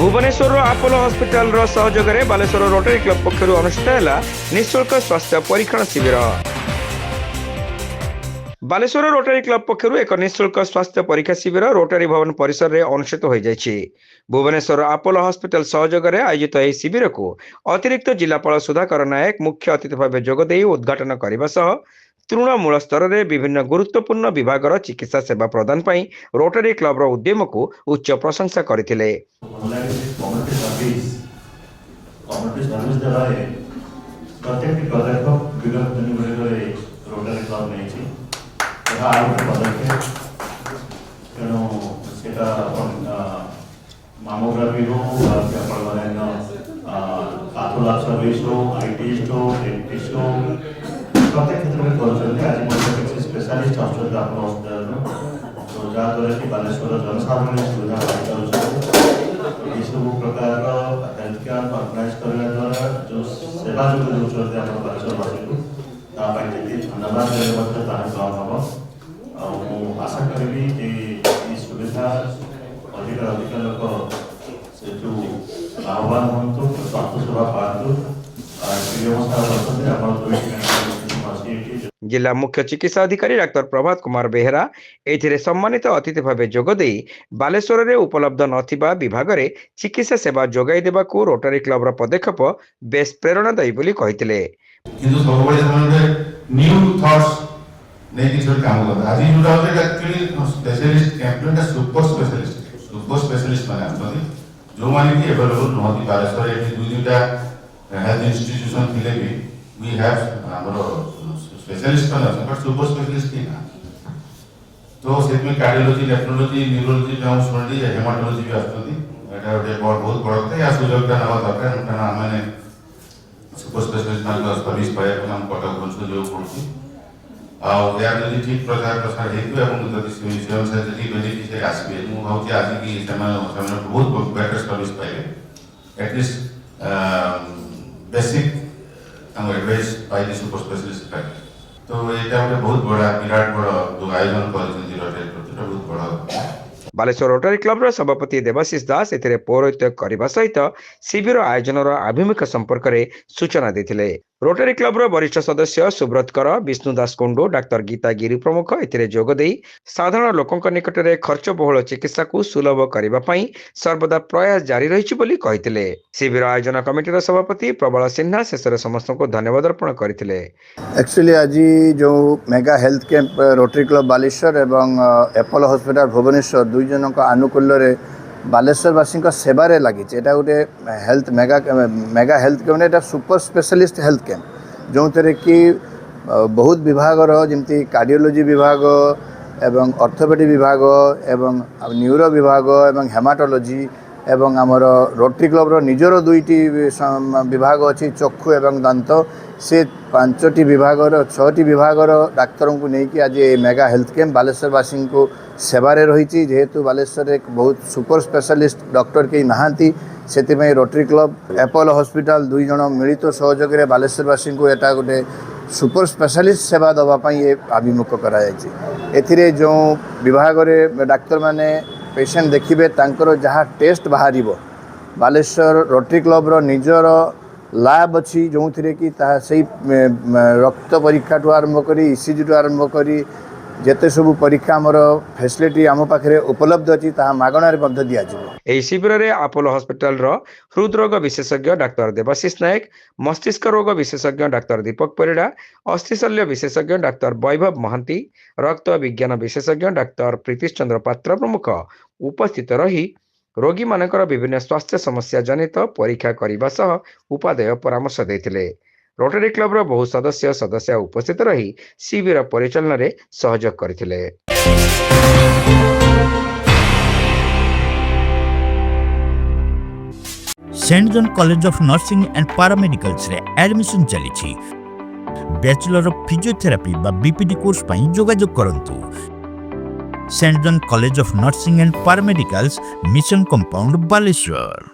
Bhubaneswar Apollo hospital सहयोग में Baleshwar rotary club पक्षर अनुष्ठित है निःशुल्क स्वास्थ्य परीक्षण शिविर। बालेश्वर रोटरी क्लब पक्षर एक निःशुल्क स्वास्थ्य परीक्षा शिविर रोटरी भवन परिसर में अनुष्ठित हो जाएगी। भुवनेश्वर आपोलो हॉस्पिटल सहयोग में आयोजित यह शिविर को अतिरिक्त जिलापाल सुधाकर नायक मुख्य अतिथि भाव जोगदे उद्घाटन करने सह तृणमूल स्तर में विभिन्न गुरुत्वपूर्ण विभाग चिकित्सा सेवा प्रदान पर रोटरी क्लब उद्यम को उच्च प्रशंसा करते। मामोग्राफी हो पैथोलॉजी सर्विस हो आईटी हो डेंटिस्ट हो प्रत्येक क्षेत्र में कर आज किसी स्पेशलिस्ट आसुँच आप हस्पिटाल तो जहाँद्वारा कि बालेश्वर जनसाधारण सुविधा पाई सब प्रकार हेल्थ कैंप ऑर्गेनाइज करने द्वारा जो सेवा जो दूसरे आप बालेश्वरवासी को धन्यवाद हम आशा करी कि सुविधा अधिक अधिक लोग से लाभवान हूँ स्वास्थ्य सेवा पातु जिला मुख्य चिकित्सा अधिकारी डाक्टर प्रभात कुमार बेहेरा एथिरे सम्मानित अतिथि भाव जोगदे बालेश्वर में उपलब्ध नथिबा विभाग में चिकित्सा सेवा जोगाई देबाकू रोटरी क्लब पदक्षेप बेस प्रेरणादायी बोली कहिथिले। किंतु सबले न्यू थॉट्स नेकी छोड़ काम करता आज जुड़ा होते actually specialist campaign super specialist माने आछथि जो माने कि अवेलेबल नहति बालेश्वर एठी दुई दुईटा हेल्थ इंस्टीट्यूशन थिले भी वी हैव हमरो स्पेशलिस्ट माने बट सुपर स्पेशलिस्ट की ना तो सेट में कार्डियोलॉजी नेफ्रोलॉजी न्यूरोलॉजी में सुनली हेमाटोलॉजी भी आछथि एटा बहुत बड़ କଥା या सुযোগ ता नवा दरकार काना माने सुपर स्पेशलिस्ट माने सर्विस पाए हम कटक बंश जो पड़छि और या जदि ठीक प्रचार प्रसार हेतु एवं जदि स्वयं से जदि बेनिफिशियरी आसबे मु भावछि आज की समय बहुत बेटर सर्विस पाइले एटलिस्ट बेसिक हम advice by the super specialist practice तो एटा बहुत बड़ा विराट बड़ा जो आयोजन करछन रोटरी बहुत बड़ा। बालेश्वर रोटरी क्लब सभापति देवाशीष दास एथिरे पौरोहित्य करने सहित शिविर आयोजन आभिमुख्य संपर्क में सूचना देते। रोटरी क्लब वरिष्ठ सदस्य सुब्रत कर विष्णु दास कुंडू डाक्टर गीता गिरी प्रमुख एथिरे जोगदे साधारण लोकंक निकट में खर्च बहुल चिकित्सा को सुलभ करने सर्वदा प्रयास जारी रही बोली कहिथिले। शिविर आयोजन कमिटीर सभापति प्रबल सिन्हा शेष समस्त को धन्यवाद अर्पण करथिले। एक्चुअली आज जो mega health camp rotary club Baleshwar एवं एपोलो हॉस्पिटल भुवनेश्वर दुई जनक आनुकूल्य बालेश्वरवासी सेवारे लगी गोटे हेल्थ मेगा हेल्थ कैंप एटा सुपर स्पेशलिस्ट हेल्थ कैंप जो थे कि बहुत विभाग जमती कार्डियोलॉजी विभाग एवं ऑर्थोपेडिक विभाग एवं न्यूरो विभाग एवं हेमाटोलॉजी एवं आमर रोटरी क्लब निजर दुईटी विभाग अच्छी चक्षु एवं दांत से 5टी विभाग 6टी विभाग डाक्तरों को लेकिन आज मेगा हेल्थ कैंप बालेश्वरवासी को सेवारे रही जेहेतु बालेश्वर एक बहुत सुपर स्पेशलिस्ट डॉक्टर कहीं नहांती से रोटरी क्लब एपोलो हॉस्पिटल दुई जन मिलित सहयोग में बालेश्वरवासी को एटा गोटे सुपर स्पेशलिस्ट सेवा दवापाई ये आभिमुख कर जो विभाग में डाक्तर माने पेशेंट देखिए तांकर जहाँ टेस्ट बाहर बालेश्वर रोटरी क्लब निजर लैब अच्छी जो थे कि से रक्त परीक्षा ठू आरंभ कर ईसीजी ठू आरंभ कर जेते सब परीक्षा आमर फैसिलिटी आम पाखे उपलब्ध अच्छी मागणार दि शिविर में आपोलो हॉस्पिटल हृदरोग विशेषज्ञ डाक्तर देवाशीष नायक मस्तिष्क रोग विशेषज्ञ डाक्तर दीपक परिड़ा अस्थिशल्य विशेषज्ञ डाक्तर वैभव महांती रक्त विज्ञान विशेषज्ञ डाक्तर प्रीतिश चंद्र पात्र प्रमुख उपस्थित रही रोगी मानकर विभिन्न स्वास्थ्य समस्या जनित परीक्षा करने सह उपादेय परामर्श देते। रोटरी क्लब बहु सदस्य उपस्थित रही शिविर परिचालन में सहयोग करथिले। Saint John College of Nursing and Paramedicals रे एडमिशन चली बैचलर ऑफ फिजियोथेरापी बा बीपीडी कोर्स पई जोगाजोग करंतु। Saint John College of Nursing and Paramedicals mission compound Baleshwar.